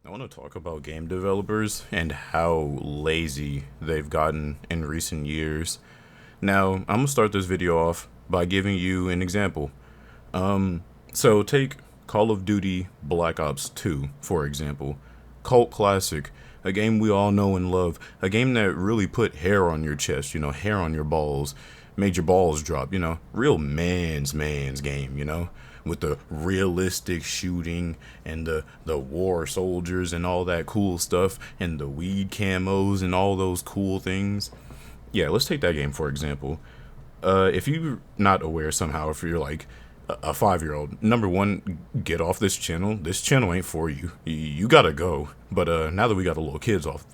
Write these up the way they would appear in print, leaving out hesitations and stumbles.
I want to talk about game developers and how lazy they've gotten in recent years. Now, I'm going to start this video off by giving you an example. So take Call of Duty Black Ops 2, for example. Cult classic, a game we all know and love, a game that really put hair on your chest, hair on your balls, made your balls drop, real man's game, with the realistic shooting and the war soldiers and all that cool stuff and the weed camos and all those cool things. Yeah, let's take that game for example. If you're not aware somehow, if you're like a 5-year-old, number one, get off this channel. This channel ain't for you. You gotta go. But now that we got the little kids off,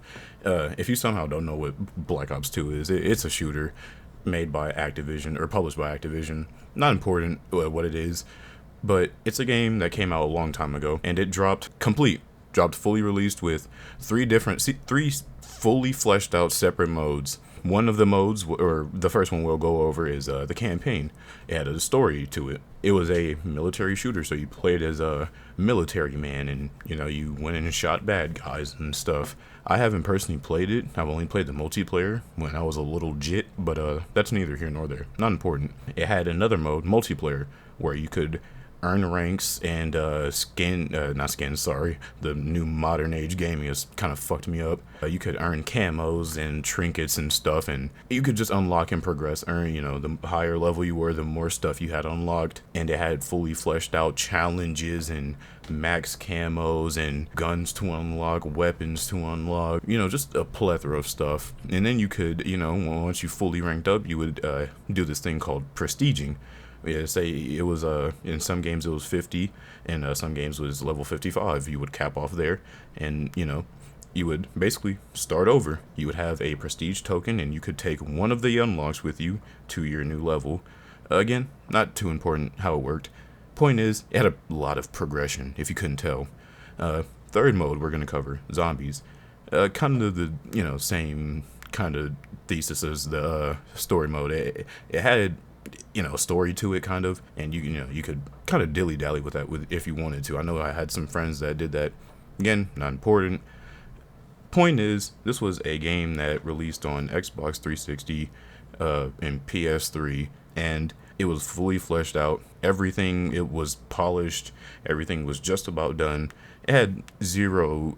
if you somehow don't know what Black Ops 2 is, it's a shooter made by Activision or published by Activision. Not important what it is, but it's a game that came out a long time ago, and it dropped fully released with three fully fleshed out separate modes. One of the modes, or the first one we'll go over, is the campaign. It had a story to it. It was a military shooter, so you played as a military man, and you went in and shot bad guys and stuff. I haven't personally played it. I've only played the multiplayer when I was a little jit, but that's neither here nor there. Not important. It had another mode, multiplayer, where you could earn ranks and the new modern age gaming has kind of fucked me up. You could earn camos and trinkets and stuff, and you could just unlock and progress, the higher level you were, the more stuff you had unlocked. And it had fully fleshed out challenges and max camos and guns to unlock, weapons to unlock, just a plethora of stuff. And then you could, once you fully ranked up, you would do this thing called prestiging. Yeah, say it was in some games it was 50, and some games was level 55. You would cap off there, and you would basically start over. You would have a prestige token, and you could take one of the unlocks with you to your new level. Again, not too important how it worked. Point is, it had a lot of progression, if you couldn't tell. Third mode we're gonna cover, zombies. Kind of the same kind of thesis as the story mode. It had story to it kind of, and you could kind of dilly-dally with that if you wanted to. I know I had some friends that did that. Again, not important. Point is, this was a game that released on Xbox 360 and PS3, and it was fully fleshed out. Everything, it was polished. Everything was just about done. It had zero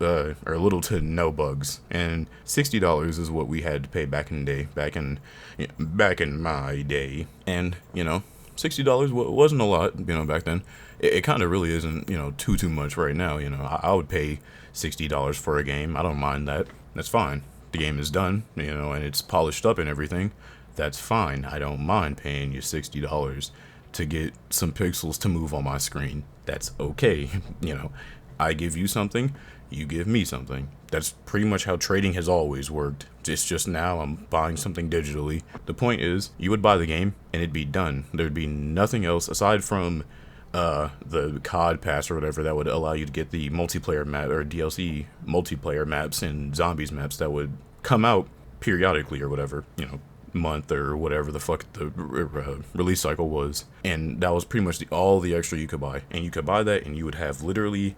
or little to no bugs, and $60 is what we had to pay back in the day, back in my day. And $60 wasn't a lot, back then. It kind of really isn't, too much right now. I would pay $60 for a game. I don't mind that. That's fine. The game is done, and it's polished up and everything. That's fine. I don't mind paying you $60 to get some pixels to move on my screen. That's okay. I give you something, you give me something. That's pretty much how trading has always worked. It's just now I'm buying something digitally. The point is, you would buy the game and it'd be done. There'd be nothing else aside from the COD pass or whatever that would allow you to get the multiplayer map or DLC multiplayer maps and zombies maps that would come out periodically or whatever, month or whatever the fuck the release cycle was. And that was pretty much all the extra you could buy. And you could buy that and you would have literally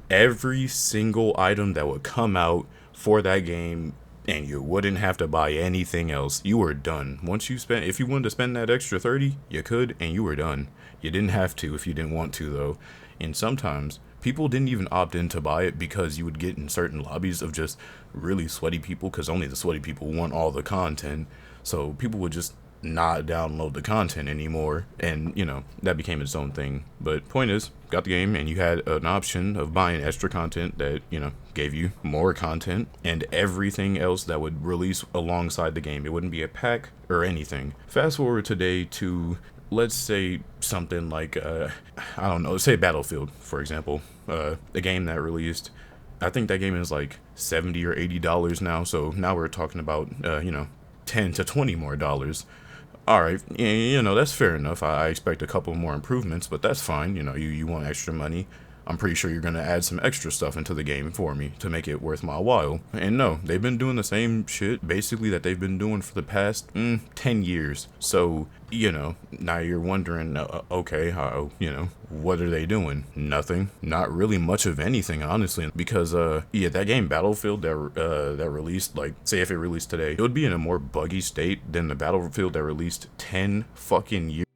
every single item that would come out for that game, and you wouldn't have to buy anything else. You were done. If you wanted to spend that extra 30, you could, and you were done. You didn't have to if you didn't want to, though. And sometimes people didn't even opt in to buy it because you would get in certain lobbies of just really sweaty people, because only the sweaty people want all the content. So people would just not download the content anymore, and that became its own thing. But point is, got the game and you had an option of buying extra content that gave you more content and everything else that would release alongside the game. It wouldn't be a pack or anything. Fast forward today to, let's say, something like I don't know, let's say Battlefield, for example, a game that released, I think that game is like $70 or $80 now. So now we're talking about 10 to 20 more dollars. All right, that's fair enough. I expect a couple more improvements, but that's fine. You want extra money. I'm pretty sure you're gonna add some extra stuff into the game for me to make it worth my while. And no, they've been doing the same shit basically that they've been doing for the past 10 years. So, now you're wondering, okay, how, what are they doing? Nothing. Not really much of anything, honestly. Because, yeah, that game Battlefield that released, like, say if it released today, it would be in a more buggy state than the Battlefield that released 10 fucking years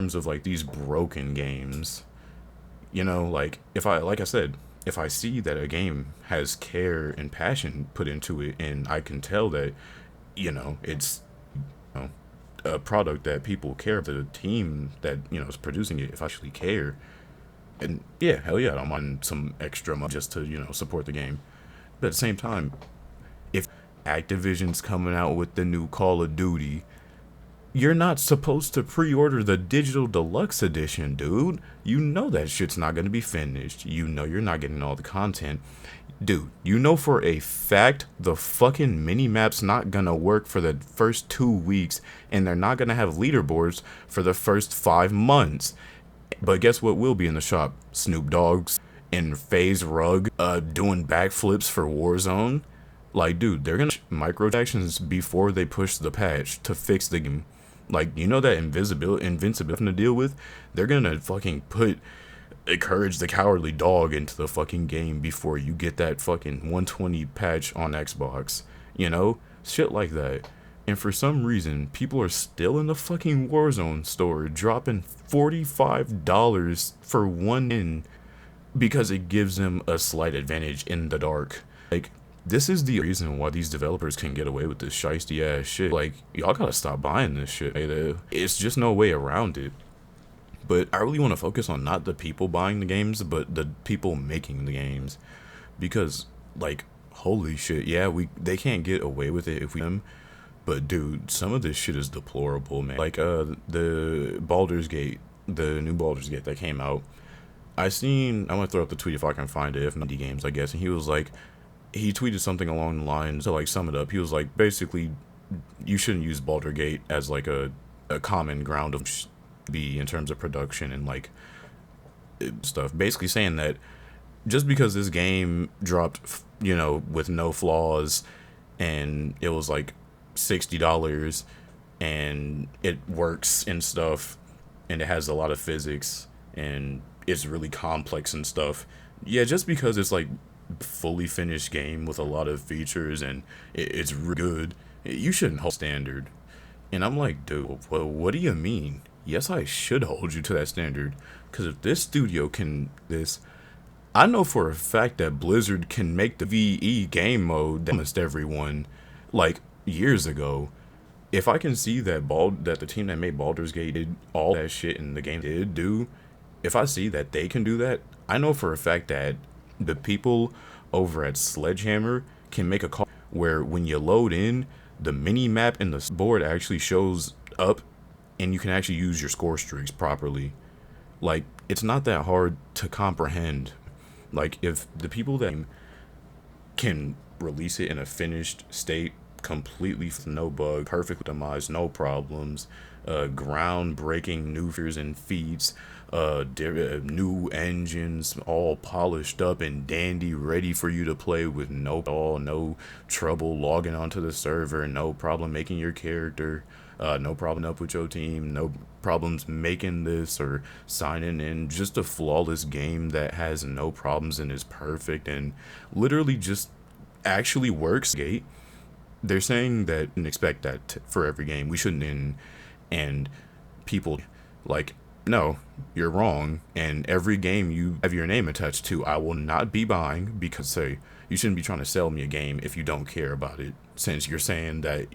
in terms of like these broken games. Like like I said, if I see that a game has care and passion put into it, and I can tell that, it's you know, a product that people care, the team that is producing it, if I actually care, and yeah, hell yeah, I don't mind some extra money just to support the game. But at the same time, if Activision's coming out with the new Call of Duty, you're not supposed to pre-order the digital deluxe edition, dude. You know that shit's not going to be finished. You know you're not getting all the content. Dude, you know for a fact the fucking mini-map's not going to work for the first 2 weeks, and they're not going to have leaderboards for the first 5 months. But guess what will be in the shop? Snoop Dogg's and FaZe Rug doing backflips for Warzone. Like, dude, they're gonna microtransactions before they push the patch to fix the game. Like, that invincibility to deal with. They're gonna fucking put Courage the Cowardly Dog into the fucking game before you get that fucking 120 patch on Xbox. Shit like that. And for some reason, people are still in the fucking Warzone store dropping $45 for one in because it gives them a slight advantage in the dark. Like, this is the reason why these developers can get away with this shiesty ass shit. Like, y'all gotta stop buying this shit. It's just no way around it. But I really want to focus on not the people buying the games, but the people making the games. Because, like, holy shit, yeah, they can't get away with it if we them. But dude, some of this shit is deplorable, man. Like, the Baldur's Gate, the new Baldur's Gate that came out. I'm gonna throw up the tweet if I can find it, if not games, I guess. And he tweeted something along the lines to like sum it up. He was like, basically, you shouldn't use Baldur's Gate as like a common ground of be in terms of production and like stuff. Basically saying that just because this game dropped, with no flaws, and it was like $60, and it works and stuff, and it has a lot of physics, and it's really complex and stuff. Yeah, just because it's like fully finished game with a lot of features and it's really good, you shouldn't hold standard. And I'm like, dude, well, what do you mean? Yes, I should hold you to that standard, because if this studio can this, I know for a fact that Blizzard can make the VE game mode that promised everyone like years ago. If I can see that the team that made Baldur's Gate did all that shit in the game did do, if I see that they can do that, I know for a fact that the people over at Sledgehammer can make a call where when you load in, the mini map in the board actually shows up and you can actually use your score streaks properly. Like, it's not that hard to comprehend. Like, if the people that can release it in a finished state, completely with no bug, perfect optimized, no problems, groundbreaking new features and feats, new engines, all polished up and dandy, ready for you to play with no trouble logging onto the server, no problem making your character, no problem up with your team, no problems making this or signing in. Just a flawless game that has no problems and is perfect and literally just actually works. Gate. They're saying that and expect that for every game. We shouldn't. And people like, no, you're wrong. And every game you have your name attached to, I will not be buying, because say you shouldn't be trying to sell me a game if you don't care about it. Since you're saying that,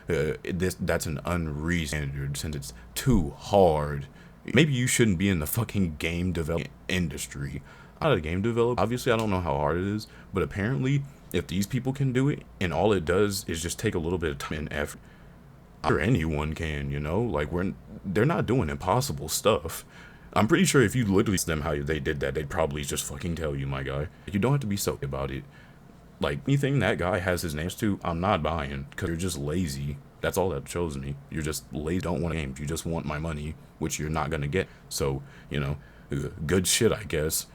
that's an unreasonable standard, since it's too hard. Maybe you shouldn't be in the fucking game development industry. I'm not a game developer. Obviously, I don't know how hard it is, but apparently, if these people can do it, and all it does is just take a little bit of time and effort, I'm sure anyone can, Like, they're not doing impossible stuff. I'm pretty sure if you literally asked them how they did that, they'd probably just fucking tell you, my guy. You don't have to be so about it. Like, anything that guy has his names to, I'm not buying, because you're just lazy. That's all that shows me. You're just lazy, don't want games. You just want my money, which you're not gonna get. So, good shit, I guess.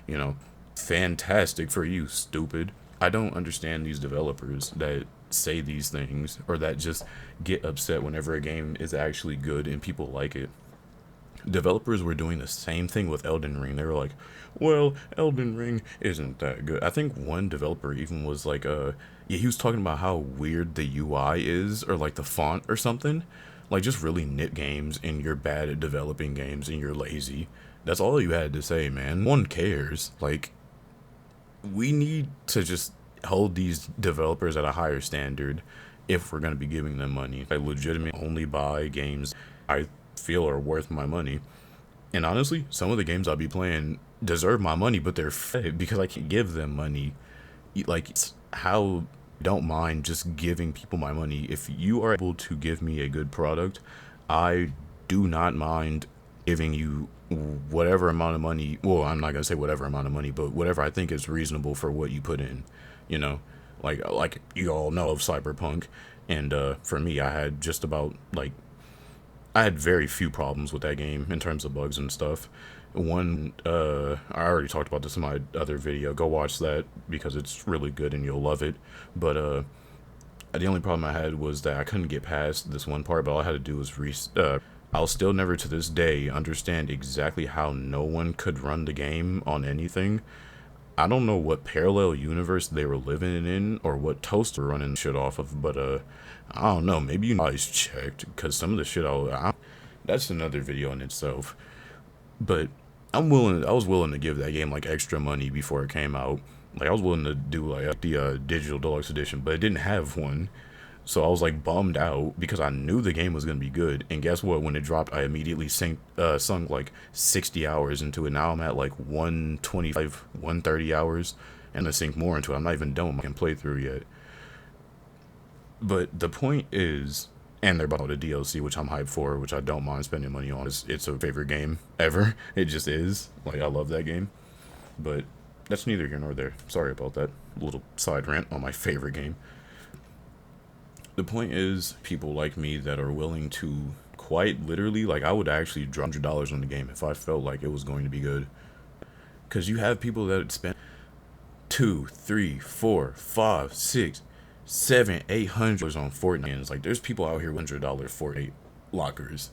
Fantastic for you, stupid. I don't understand these developers that say these things or that just get upset whenever a game is actually good and people like it. Developers were doing the same thing with Elden Ring. They were like, well, Elden Ring isn't that good. I think one developer even was like, he was talking about how weird the UI is, or like the font or something. Like, just really nit games, and you're bad at developing games and you're lazy. That's all you had to say, man. No one cares. Like, we need to just hold these developers at a higher standard if we're going to be giving them money. I legitimately only buy games I feel are worth my money. And honestly, some of the games I'll be playing deserve my money, but they're fake because I can give them money. Like, it's how I don't mind just giving people my money. If you are able to give me a good product, I do not mind giving you whatever amount of money. Well, I'm not gonna say whatever amount of money, but whatever I think is reasonable for what you put in. Like you all know of Cyberpunk, and for me, I had just about I had very few problems with that game in terms of bugs and stuff. One, I already talked about this in my other video. Go watch that because it's really good and you'll love it. But the only problem I had was that I couldn't get past this one part, but all I had to do was I'll still never to this day understand exactly how no one could run the game on anything. I don't know what parallel universe they were living in or what toaster running shit off of, but I don't know. Maybe you guys checked, because some of the shit that's another video in itself. But I was willing to give that game like extra money before it came out. Like, I was willing to do like the digital deluxe edition, but it didn't have one. So I was like bummed out because I knew the game was gonna be good. And guess what? When it dropped, I immediately sunk like 60 hours into it. Now I'm at like 125, 130 hours, and I sink more into it. I'm not even done with my playthrough yet. But the point is, and they're about the DLC, which I'm hyped for, which I don't mind spending money on. It's a favorite game ever. It just is. Like, I love that game. But that's neither here nor there. Sorry about that little side rant on my favorite game. The point is, people like me that are willing to quite literally, like, I would actually drop $100 on the game if I felt like it was going to be good. Because you have people that spend 2, 3, 4, 5, 6, 7, $800 on Fortnite. And it's like, there's people out here with $100 Fortnite lockers,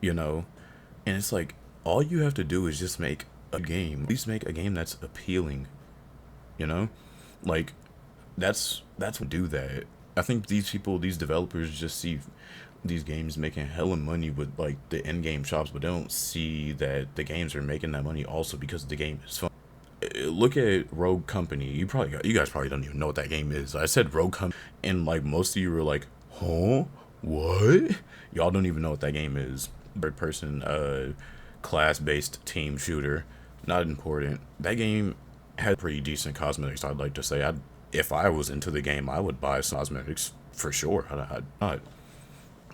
And it's like, all you have to do is just make a game. At least make a game that's appealing, Like, that's what do that. I think these developers just see these games making hella money with like the in-game shops, but they don't see that the games are making that money also because the game is fun. Look at Rogue Company. You guys probably don't even know what that game is. I said Rogue Company, and like most of you were like, huh? What? Y'all don't even know what that game is. Third person, class-based team shooter. Not important. That game had pretty decent cosmetics, I'd like to say. If I was into the game, I would buy some cosmetics for sure. I'd not.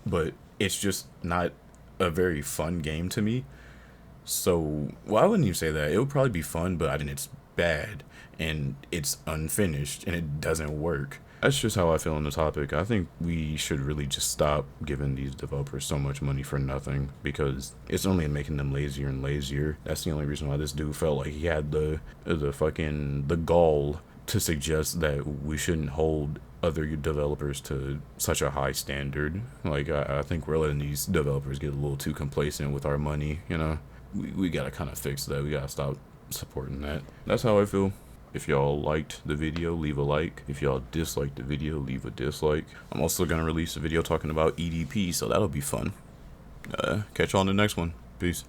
But it's just not a very fun game to me. So, well, I wouldn't even say that. It would probably be fun, but I think it's bad and it's unfinished and it doesn't work. That's just how I feel on the topic. I think we should really just stop giving these developers so much money for nothing because it's only making them lazier and lazier. That's the only reason why this dude felt like he had the gall to suggest that we shouldn't hold other developers to such a high standard. Like I think we're letting these developers get a little too complacent with our money, you know? We gotta kind of fix that. We gotta stop supporting that. That's how I feel. If y'all liked the video, leave a like. If y'all disliked the video, leave a dislike. I'm also gonna release a video talking about EDP, so that'll be fun. Catch y'all on the next one. Peace.